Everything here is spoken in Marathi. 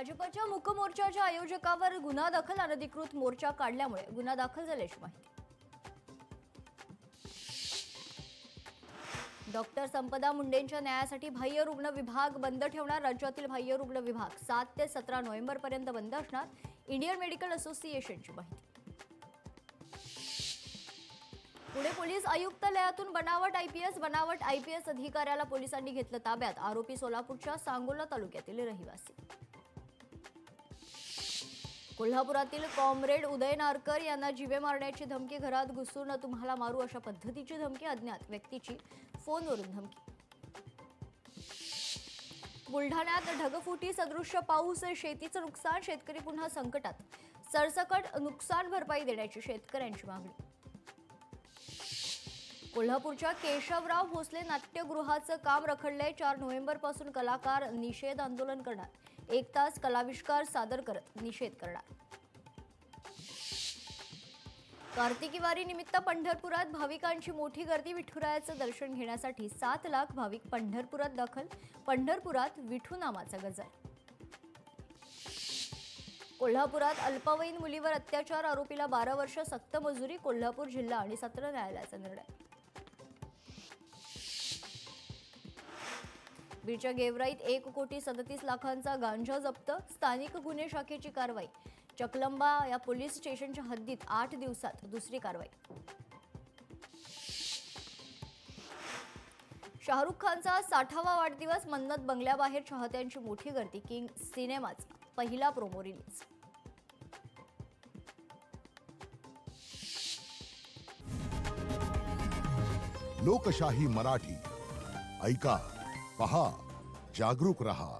भाजपच्या मूक मोर्चाच्या आयोजकावर गुन्हा दाखल अनधिकृत मोर्चा काढल्यामुळे गुन्हा दाखल झाल्याची माहिती। डॉक्टर संपदा मुंडेंच्या न्यायासाठी बाह्य रुग्ण विभाग बंद ठेवणार। राज्यातील बाह्य रुग्ण विभाग 7 ते 17 नोव्हेंबर पर्यंत बंद असणार। इंडियन मेडिकल असोसिएशनची माहिती। पुणे पोलीस आयुक्तालयातून बनावट आयपीएस अधिकाऱ्याला पोलिसांनी घेतलं ताब्यात। आरोपी सोलापूरच्या सांगोला तालुक्यातील रहिवासी। कोल्हापुरातील कॉम्रेड उदय नारकर यांना जीवे मारण्याची धमकी। घरात घुसून तुम्हाला मारू अशा पद्धतीची धमकी। अज्ञात व्यक्तीची फोनवरून धमकी। बुलढाण्यात ढगफुटी सदृश्य पाऊस, शेतीचं नुकसान, शेतकरी पुन्हा संकटात। सरसकट नुकसान भरपाई देण्याची शेतकऱ्यांची मागणी। कोल्हापूरच्या केशवराव भोसले नाट्यगृहाचं काम रखडलंय। 4 नोव्हेंबर पासून कलाकार निषेध आंदोलन करणार। 1 तास कलाविष्कार सादर करत निषेध करणार। कार्तिकी वारी निमित्त पंढरपुरात भाविकांची मोठी गर्दी। विठुरायाचं दर्शन घेण्यासाठी 7 लाख भाविक पंढरपुरात दाखल। पंढरपुरात विठू नामाचा गजर। कोल्हापुरात अल्पवयीन मुलीवर अत्याचार, आरोपीला 12 वर्ष सक्त मजुरी। कोल्हापूर जिल्हा आणि सत्र न्यायालयाचा निर्णय। बीडच्या गेवराईत 1,37,00,000चा गांजा जप्त। स्थानिक गुन्हे शाखेची कारवाई। चकलंबा या पोलीस स्टेशनच्या हद्दीत 8 दिवसात दुसरी कारवाई। शाहरुख खानचा 60वा वाढदिवस। मन्नत बंगल्याबाहेर चाहत्यांची मोठी गर्दी। किंग सिनेमाचा पहिला प्रोमो रिलीज। लोकशाही मराठी ऐका, पहा, जागरूक रहा।